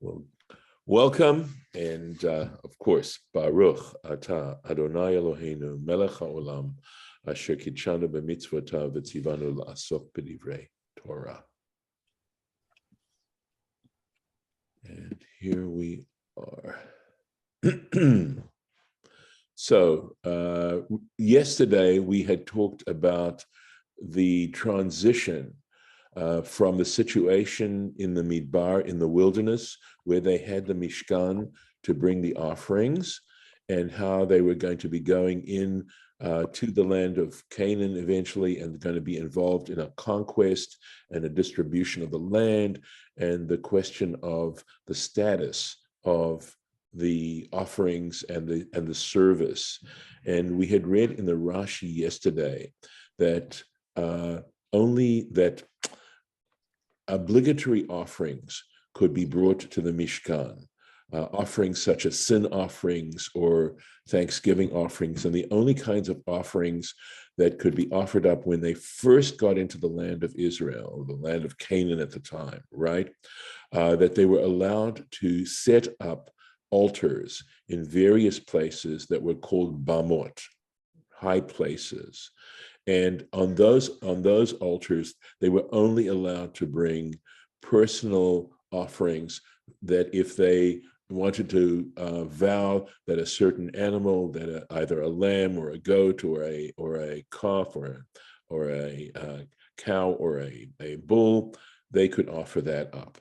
Well, welcome, and of course, Baruch Ata Adonai Eloheinu Melech HaOlam Asher Kitshanu b'mitzvotav v'tzivanu la'asok b'divrei Torah. And here we are. So yesterday we had talked about the transition from the situation in the Midbar, in the wilderness, where they had the Mishkan to bring the offerings, and how they were going to be going in to the land of Canaan eventually, and going to be involved in a conquest and a distribution of the land, and the question of the status of the offerings and the service. And we had read in the Rashi yesterday that only that obligatory offerings could be brought to the Mishkan, offerings such as sin offerings or thanksgiving offerings, and the only kinds of offerings that could be offered up when they first got into the land of Israel, or the land of Canaan at the time, right? That they were allowed to set up altars in various places that were called bamot, high places. And on those altars, they were only allowed to bring personal offerings, that if they wanted to vow that a certain animal, that either a lamb or a goat or a calf or a cow or a bull, they could offer that up.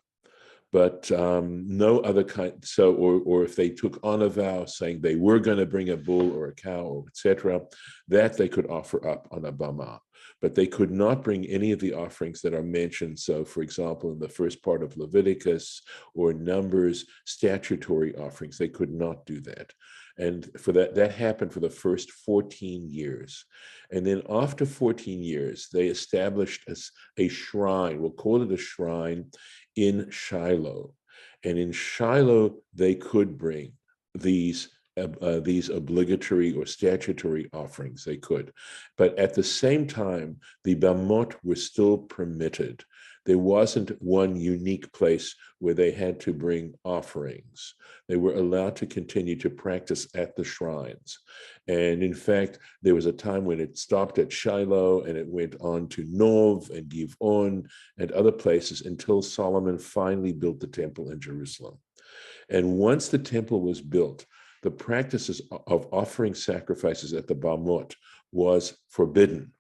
But no other kind. So, or if they took on a vow saying they were going to bring a bull or a cow, or etc., that they could offer up on a bama. But they could not bring any of the offerings that are mentioned. So, for example, in the first part of Leviticus or Numbers, statutory offerings, they could not do that. And for that happened for the first 14 years. And then after 14 years, they established a shrine. We'll call it a shrine in Shiloh. And in Shiloh, they could bring these obligatory or statutory offerings. They could. But at the same time, the bamot were still permitted. There wasn't one unique place where they had to bring offerings. They were allowed to continue to practice at the shrines. And in fact, there was a time when it stopped at Shiloh and it went on to Nov and Givon and other places until Solomon finally built the temple in Jerusalem. And once the temple was built, the practices of offering sacrifices at the bamot was forbidden.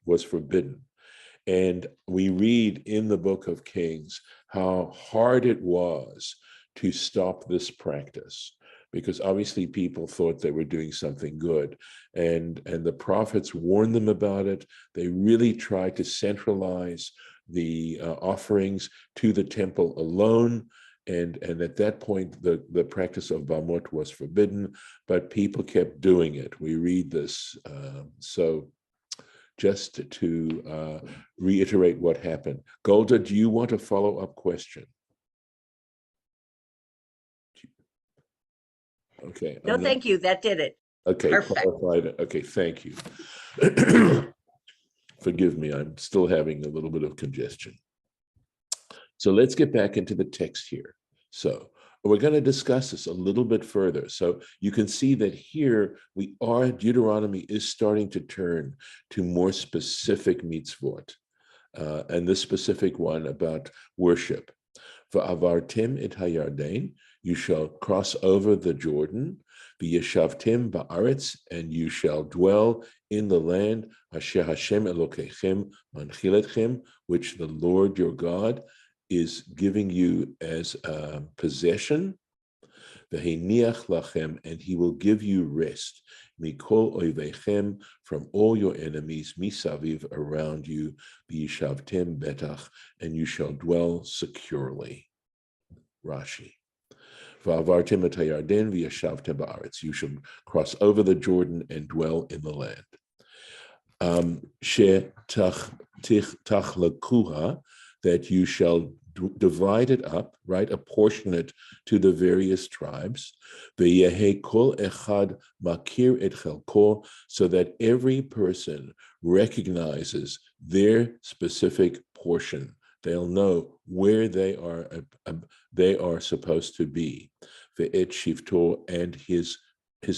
And we read in the book of Kings how hard it was to stop this practice, because obviously people thought they were doing something good. And the prophets warned them about it. They really tried to centralize the offerings to the temple alone. And at that point, the practice of bamot was forbidden, but people kept doing it. We read this. So just to reiterate what happened. Golda, do you want a follow-up question? Okay. No, thank you. That did it. Okay, perfect. Qualified. Okay, thank you. Forgive me, I'm still having a little bit of congestion. So let's get back into the text here. So we're going to discuss this a little bit further. So you can see that here Deuteronomy is starting to turn to more specific mitzvot, and this specific one about worship. Va'avartim et hayarden, you shall cross over the Jordan. V'yeshavtim ba'aretz, and you shall dwell in the land asher Hashem Elokechem manchiletchem, which the Lord your God is giving you as a possession. V'heiniach lachem, and he will give you rest. Mikol oivechem, from all your enemies, misaviv, around you. V'yishavtem betach, and you shall dwell securely. Rashi. V'avartem et hayarden v'yashavtem ba'aretz. You shall cross over the Jordan and dwell in the land. Tachlakuha, that you shall divide it up, right, apportion it to the various tribes. Ve'yehe kol echad makir et chelko, so that every person recognizes their specific portion They'll know where they are supposed to be. Ve'et shivto, and his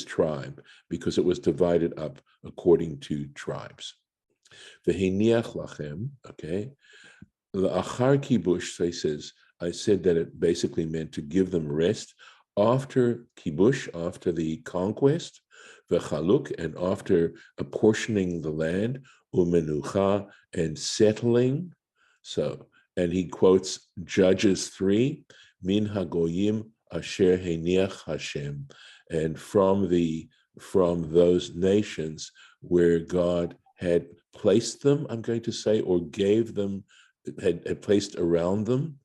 tribe, because it was divided up according to tribes. V'hiniach lachem, okay. La'achar kibush, so he says, I said that it basically meant to give them rest after kibush, after the conquest, v'chaluk, and after apportioning the land, umenucha, and settling. So, and he quotes Judges 3, min hagoyim asher heniach Hashem, and from those nations where God had placed them, I'm going to say, or gave them, had placed around them,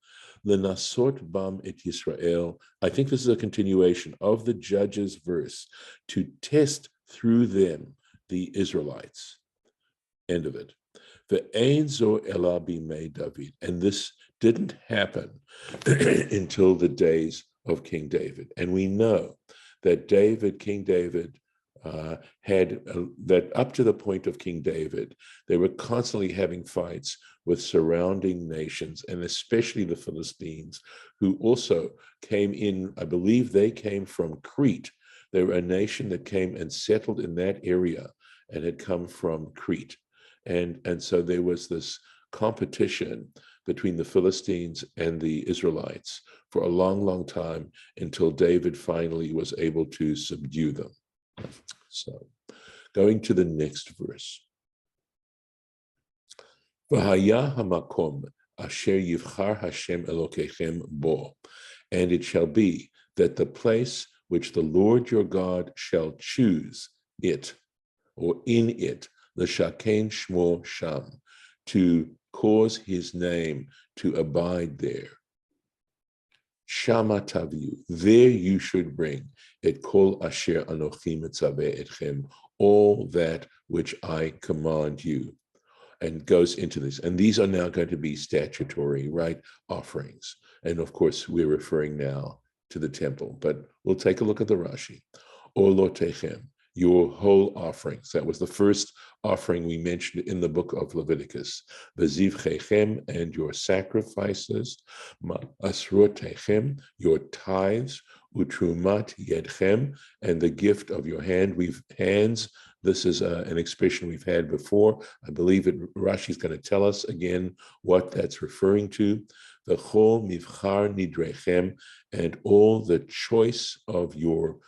lenasot bam et Yisrael. I think this is a continuation of the Judges verse, to test through them the Israelites. End of it. Ve'ein zo ela bimei David, and this didn't happen until the days of King David. And we know that King David, had that up to the point of King David, they were constantly having fights with surrounding nations, and especially the Philistines, who also came in. I believe they came from Crete. They were a nation that came and settled in that area and had come from Crete. And so there was this competition between the Philistines and the Israelites for a long, long time, until David finally was able to subdue them. So, going to the next verse. V'haya hamakom asher yivchar Hashem Elokechem bo, and it shall be that the place which the Lord your God shall choose it, or in it, l'shaken shmo sham, to cause his name to abide there. Shama taviu, there you should bring et kol asher anochi mitzaveh etchem, all that which I command you. And goes into this. And these are now going to be statutory, right, offerings. And of course, we're referring now to the temple, but we'll take a look at the Rashi. Olotechem, your whole offerings. That was the first offering we mentioned in the book of Leviticus. V'zivchechem, and your sacrifices. Ma'asrotechem, your tithes. Utrumat yedchem, and the gift of your hands. This is an expression we've had before. I believe Rashi is going to tell us again what that's referring to. The chol mivchar nidrechem, and all the choice of your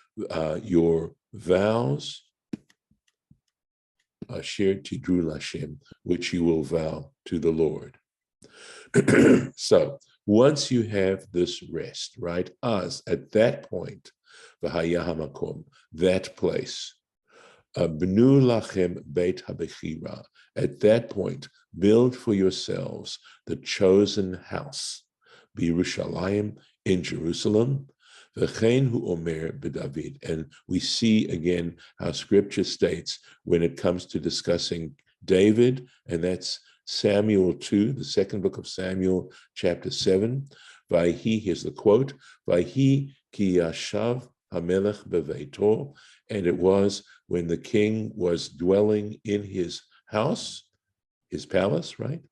vows, asher tidru lashem, which you will vow to the Lord. So once you have this rest, right, at that point, v'haya hamakom, that place, b'nu lachem beit habechira, at that point, build for yourselves the chosen house, b'Yerushalayim, in Jerusalem, v'chein hu omer b'David. And we see again how Scripture states when it comes to discussing David, and that's Samuel 2, the second book of Samuel, chapter 7. Vayhi, here's the quote, Vayhi ki yashav hamelech beveito, and it was when the king was dwelling in his house, his palace, right?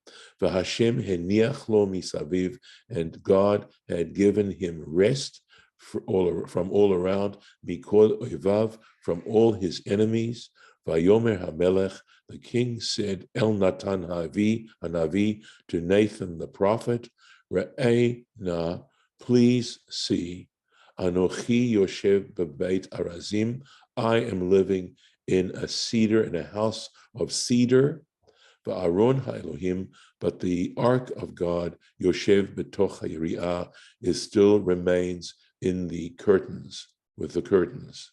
V'Hashem heniach lo misaviv, and God had given him rest from all around, mikol oivav, from all his enemies. Vayomer hamelech, the king said, El Natan Hanavi, to Nathan the prophet, Re'ei na, please see, Anochi Yoshev bebeit arazim, I am living in a house of cedar, Va'aron ha'Elohim, but the ark of God, Yoshev betoch ha'yiri'ah, still remains in the curtains, with the curtains.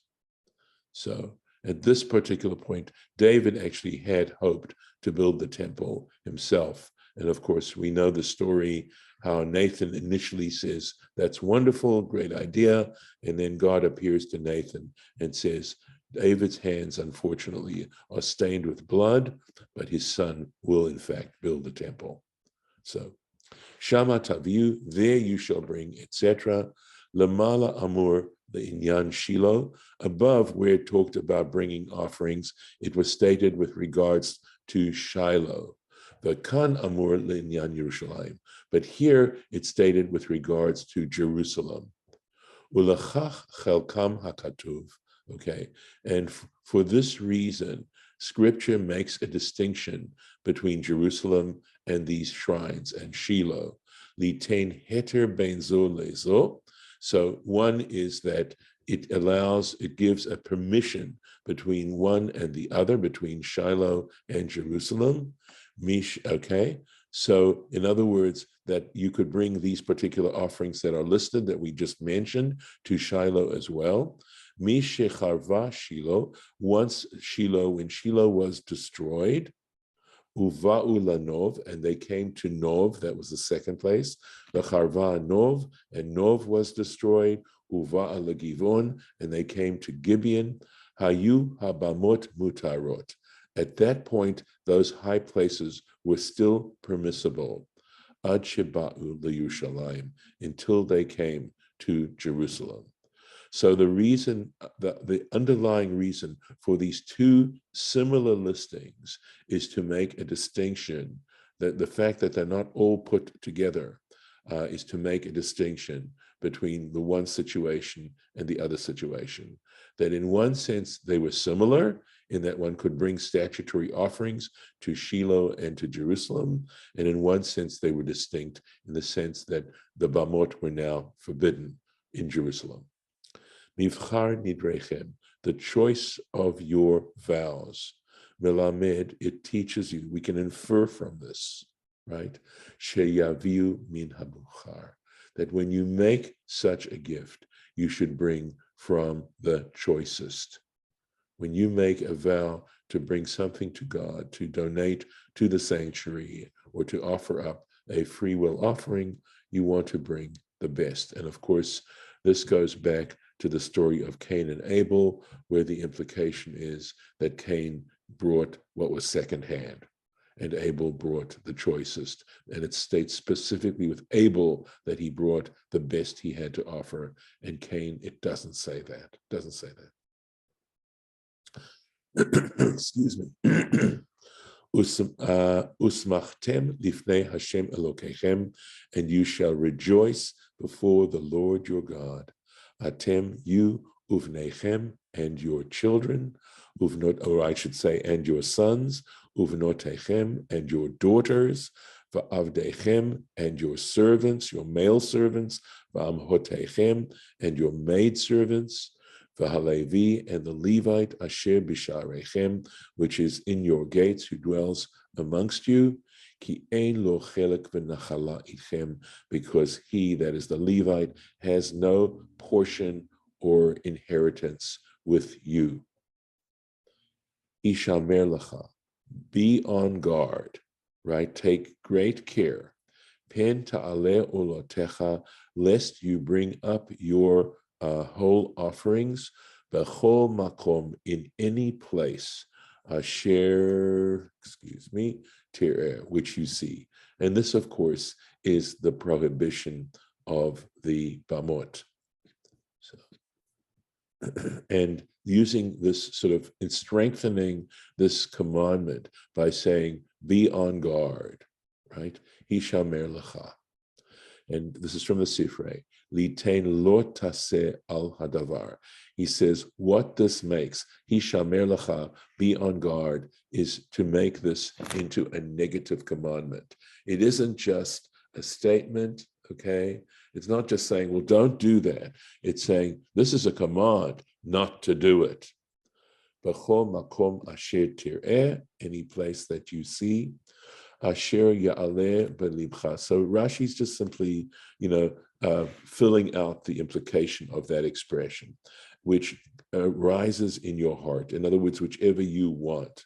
So at this particular point, David actually had hoped to build the temple himself. And of course, we know the story, how Nathan initially says, that's wonderful, great idea. And then God appears to Nathan and says, David's hands, unfortunately, are stained with blood, but his son will, in fact, build the temple. So, Shama taviu, there you shall bring, etc. Lamala amur, the Inyan Shiloh, above where it talked about bringing offerings, it was stated with regards to Shiloh. The Kan Amur Inyan Yerushalayim, But here it's stated with regards to Jerusalem. Ulachach chelkam hakatuv. Okay, and for this reason, Scripture makes a distinction between Jerusalem and these shrines and Shiloh. Litain heter ben zo lezo. So one is that it gives a permission between one and the other, between Shiloh and Jerusalem. Okay, so in other words, that you could bring these particular offerings that are listed that we just mentioned to Shiloh as well. Mishecharva Shiloh, once Shiloh, when Shiloh was destroyed, Uva'u Nov, and they came to Nov, that was the second place. Lecharva Nov, and Nov was destroyed. Uva'a Legivon, and they came to Gibeon. Hayu Habamot Mutarot. At that point, those high places were still permissible. Ad Sheba'u LeYushalayim, until they came to Jerusalem. So the reason, the underlying reason for these two similar listings is to make a distinction, that the fact that they're not all put together is to make a distinction between the one situation and the other situation. That in one sense, they were similar in that one could bring statutory offerings to Shiloh and to Jerusalem. And in one sense, they were distinct in the sense that the Bamot were now forbidden in Jerusalem. Mivchar nidrechem, the choice of your vows. Melamed, it teaches you, we can infer from this, right? Sheyaviu min habuchar, that when you make such a gift, you should bring from the choicest. When you make a vow to bring something to God, to donate to the sanctuary, or to offer up a free will offering, you want to bring the best. And of course, this goes back to the story of Cain and Abel, where the implication is that Cain brought what was secondhand, and Abel brought the choicest. And it states specifically with Abel that he brought the best he had to offer, and Cain, it doesn't say that. It doesn't say that. Excuse me. Usmachtem lifnei Hashem Elokechem, and you shall rejoice before the Lord your God. Atem, you, uvnechem, and your children, uvnot, or I should say, and your sons, uvnotechem, and your daughters, va'avdechem, and your servants, your male servants, va'amhotechem, and your maid servants, v'halevi, and the Levite, asher bisharechem, which is in your gates, who dwells amongst you, ki ein lo chelek v'nachala ichem, because he, that is the Levite, has no portion or inheritance with you. Ishamer lecha, be on guard, right? Take great care. Pen ta'aleh olotecha, lest you bring up your whole offerings, bechol makom, in any place, which you see. And this, of course, is the prohibition of the Bamot. So, and using this sort of, in strengthening this commandment by saying, be on guard, right? Hishamer lecha. And this is from the Sifrei. Litain lo taseh al hadavar. He says, what this makes, hishamer lecha, be on guard, is to make this into a negative commandment. It isn't just a statement, okay? It's not just saying, well, don't do that. It's saying, this is a command not to do it. B'chol makom asher tir'eh, any place that you see, asher ya'aleh belibcha. So Rashi's just simply, filling out the implication of that expression, which rises in your heart. In other words, whichever you want.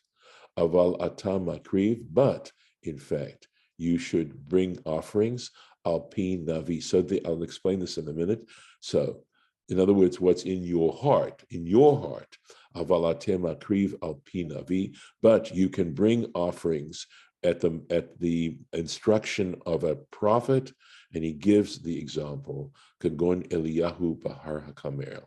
Aval atam makriv, but in fact, you should bring offerings al pi navi. So I'll explain this in a minute. So, in other words, what's in your heart, aval atem makriv al pi navi, but you can bring offerings at the instruction of a prophet, and he gives the example, Kagon Eliyahu Bahar HaKarmel.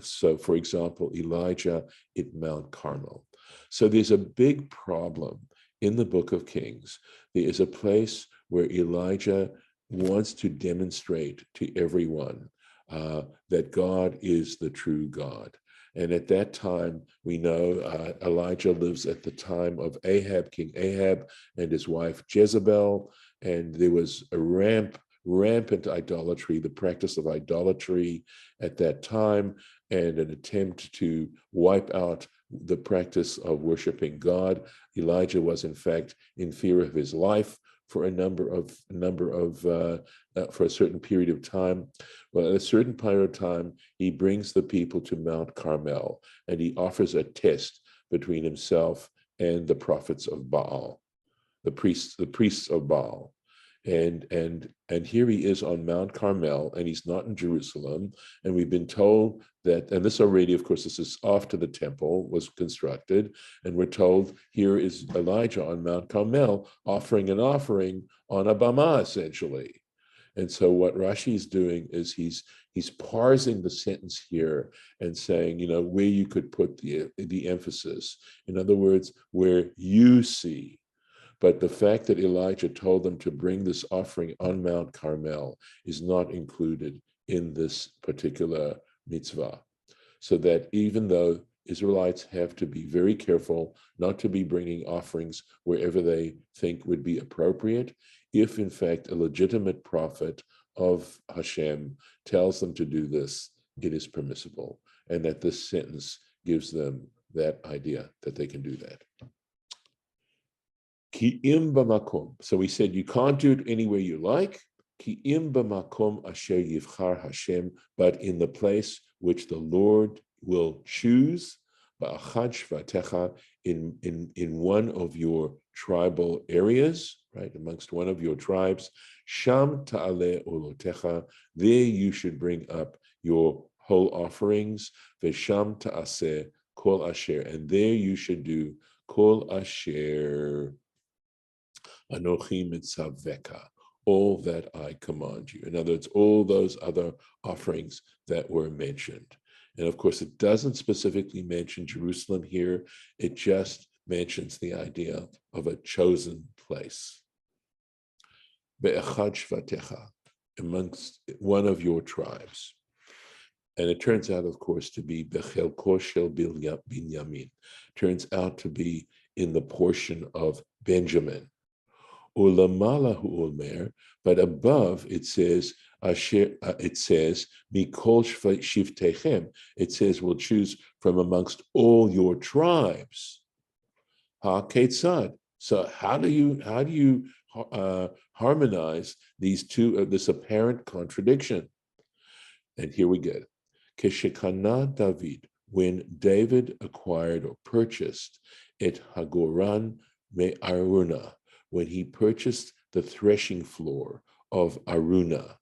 So, for example, Elijah at Mount Carmel. So there's a big problem in the book of Kings, there is a place where Elijah wants to demonstrate to everyone that God is the true God. And at that time, we know Elijah lives at the time of Ahab, King Ahab, and his wife Jezebel, and there was a rampant idolatry, the practice of idolatry at that time, and an attempt to wipe out the practice of worshiping God. Elijah was, in fact, in fear of his life for for a certain period of time. Well, at a certain period of time, he brings the people to Mount Carmel, and he offers a test between himself and the prophets of Baal, the priests of Baal. And here he is on Mount Carmel, and he's not in Jerusalem. And we've been told that, and this already, of course, this is after the temple was constructed, and we're told here is Elijah on Mount Carmel offering an offering on a bama, essentially. And so what Rashi is doing is he's parsing the sentence here and saying, where you could put the emphasis. In other words, where you see. But the fact that Elijah told them to bring this offering on Mount Carmel is not included in this particular mitzvah. So that even though Israelites have to be very careful not to be bringing offerings wherever they think would be appropriate, if in fact a legitimate prophet of Hashem tells them to do this, it is permissible. And that this sentence gives them that idea that they can do that. Ki im b'makom. So we said you can't do it anywhere you like. Ki im b'makom asher yivchar Hashem, but in the place which the Lord will choose, ba'achad shvatecha, in one of your tribal areas, right, amongst one of your tribes, sham ta'ale olotecha, there you should bring up your whole offerings, vesham ta'aseh kol asher, and there you should do kol asher Anochi mitzaveka, all that I command you. In other words, all those other offerings that were mentioned. And of course, it doesn't specifically mention Jerusalem here. It just mentions the idea of a chosen place. Be'echad shvatecha, amongst one of your tribes. And it turns out, of course, to be Bechelko shel Binyamin. Turns out to be in the portion of Benjamin. Ulamala hu'olmer, but above it says, Mikol shivtechem. It says, we'll choose from amongst all your tribes. Ha ketzad. So how do you harmonize these two, this apparent contradiction? And here we get it. Keshekana David, when David acquired or purchased et Hagoran me Aruna, when he purchased the threshing floor of Aruna,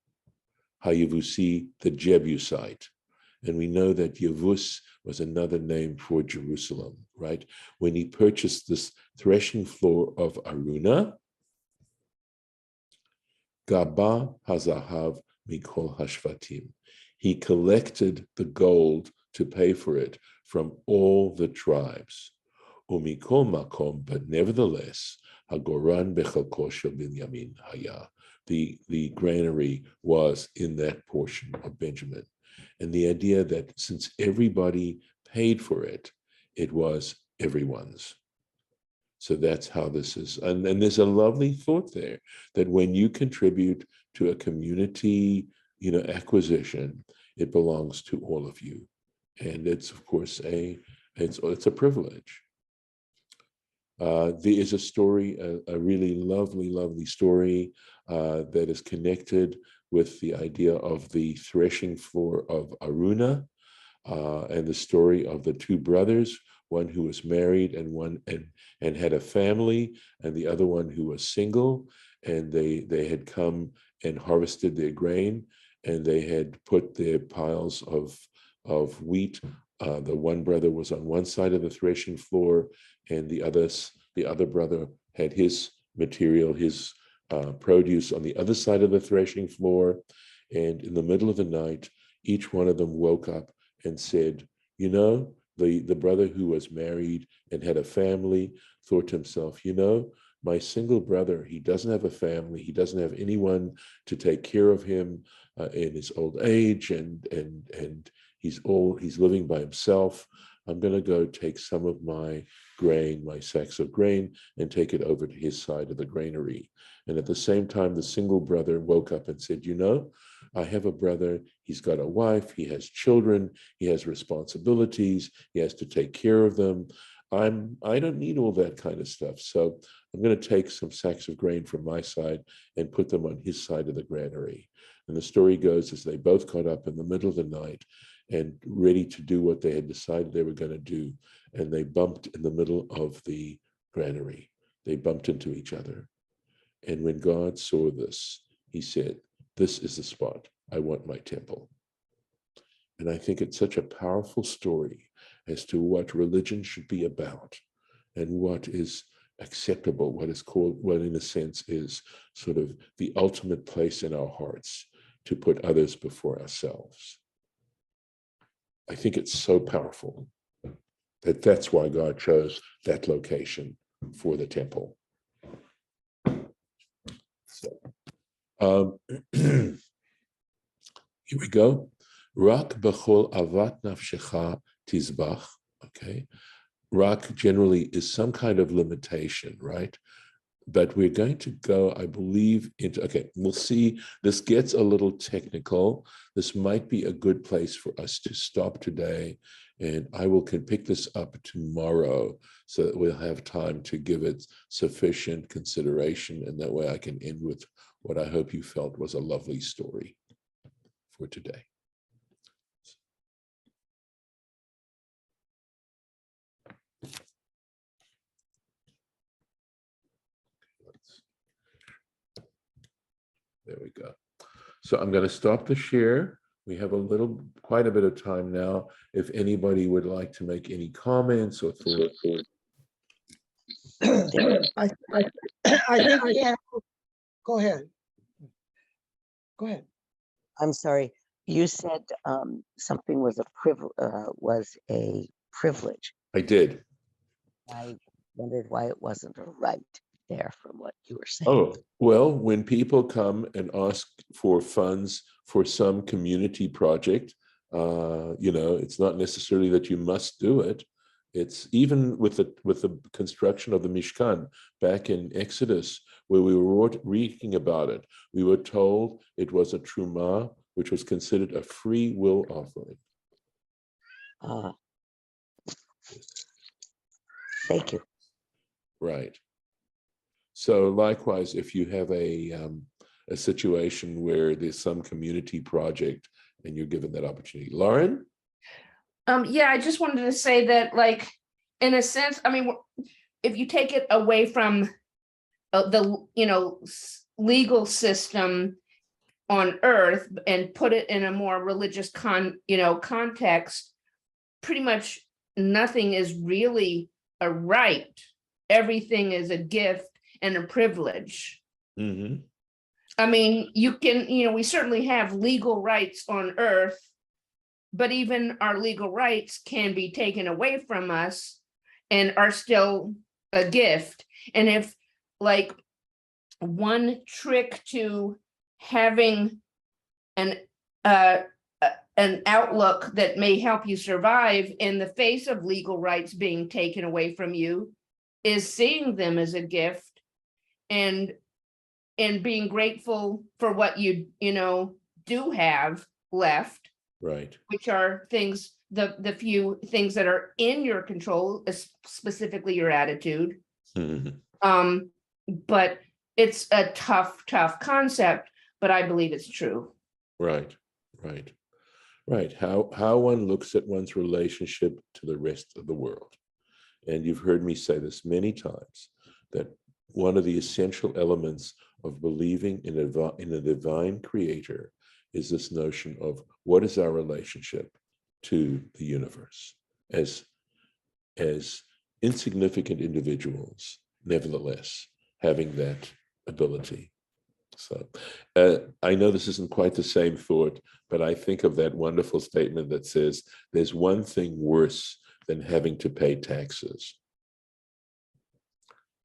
Hayavusi, the Jebusite. And we know that Yavus was another name for Jerusalem, right? When he purchased this threshing floor of Aruna, Gaba Hazahav Mikol Hashvatim. He collected the gold to pay for it from all the tribes. Umikol Makom, but nevertheless, Hagoran Bechalko shel Binyamin Haya. The granary was in that portion of Benjamin. And the idea that since everybody paid for it, it was everyone's. So that's how this is. And there's a lovely thought there that when you contribute to a community, acquisition, it belongs to all of you. And it's, of course, it's a privilege. There is a story, a really lovely story that is connected with the idea of the threshing floor of Aruna, and the story of the two brothers, one who was married and one and had a family, and the other one who was single, and they had come and harvested their grain, and they had put their piles of wheat. The one brother was on one side of the threshing floor, and the other brother had his material, his produce on the other side of the threshing floor. And in the middle of the night, each one of them woke up and said, the brother who was married and had a family thought to himself, my single brother, he doesn't have a family, he doesn't have anyone to take care of him in his old age, and he's living by himself. I'm going to go take some of my grain, my sacks of grain, and take it over to his side of the granary. And at the same time, the single brother woke up and said, I have a brother, he's got a wife, he has children, he has responsibilities, he has to take care of them. I don't need all that kind of stuff. So I'm going to take some sacks of grain from my side and put them on his side of the granary. And the story goes as they both got up in the middle of the night and ready to do what they had decided they were going to do. And they bumped in the middle of the granary. They bumped into each other. And when God saw this, he said, this is the spot. I want my temple. And I think it's such a powerful story as to what religion should be about and what is acceptable, what is called, what in a sense is sort of the ultimate place in our hearts to put others before ourselves. I think it's so powerful that that's why God chose that location for the temple. So, here we go. Rak b'chol avat nafshecha tizbach. Okay. Rak generally is some kind of limitation, right? But we're going to go, I believe, into, okay, we'll see. This gets a little technical. This might be a good place for us to stop today. And I can pick this up tomorrow so that we'll have time to give it sufficient consideration. And that way I can end with what I hope you felt was a lovely story for today. There we go. So I'm going to stop the share. We have quite a bit of time now. If anybody would like to make any comments or thoughts. I think, yeah. Go ahead. Go ahead. I'm sorry. You said something was a privilege. I did. I wondered why it wasn't a right there from what you were saying. Oh, well, when people come and ask for funds for some community project, it's not necessarily that you must do it. It's even with the construction of the Mishkan back in Exodus, where we were reading about it, we were told it was a truma, which was considered a free will offering. Thank you. Right. So likewise, if you have a situation where there's some community project and you're given that opportunity. Lauren? Yeah, I just wanted to say that, like, in a sense, I mean, if you take it away from the, legal system on earth and put it in a more religious context, pretty much nothing is really a right. Everything is a gift and a privilege. Mm-hmm. I mean, we certainly have legal rights on earth, but even our legal rights can be taken away from us and are still a gift. And if, like, one trick to having an outlook that may help you survive in the face of legal rights being taken away from you is seeing them as a gift and being grateful for what you do have left, Right. which are things, the few things that are in your control, specifically your attitude. Mm-hmm. But it's a tough concept, but I believe it's true. Right. How one looks at one's relationship to the rest of the world. And you've heard me say this many times, that one of the essential elements of believing in a divine creator is this notion of what is our relationship to the universe as insignificant individuals, nevertheless, having that ability. So I know this isn't quite the same thought, but I think of that wonderful statement that says there's one thing worse than having to pay taxes.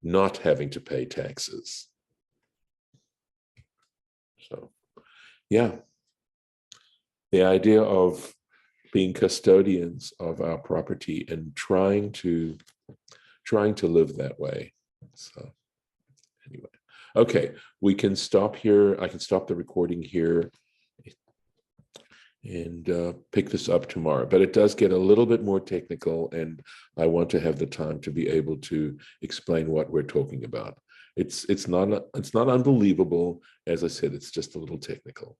not having to pay taxes. So, yeah. The idea of being custodians of our property and trying to live that way. So anyway, okay, we can stop here. I can stop the recording here and pick this up tomorrow. But it does get a little bit more technical, and I want to have the time to be able to explain what we're talking about. It's not unbelievable. As I said, it's just a little technical.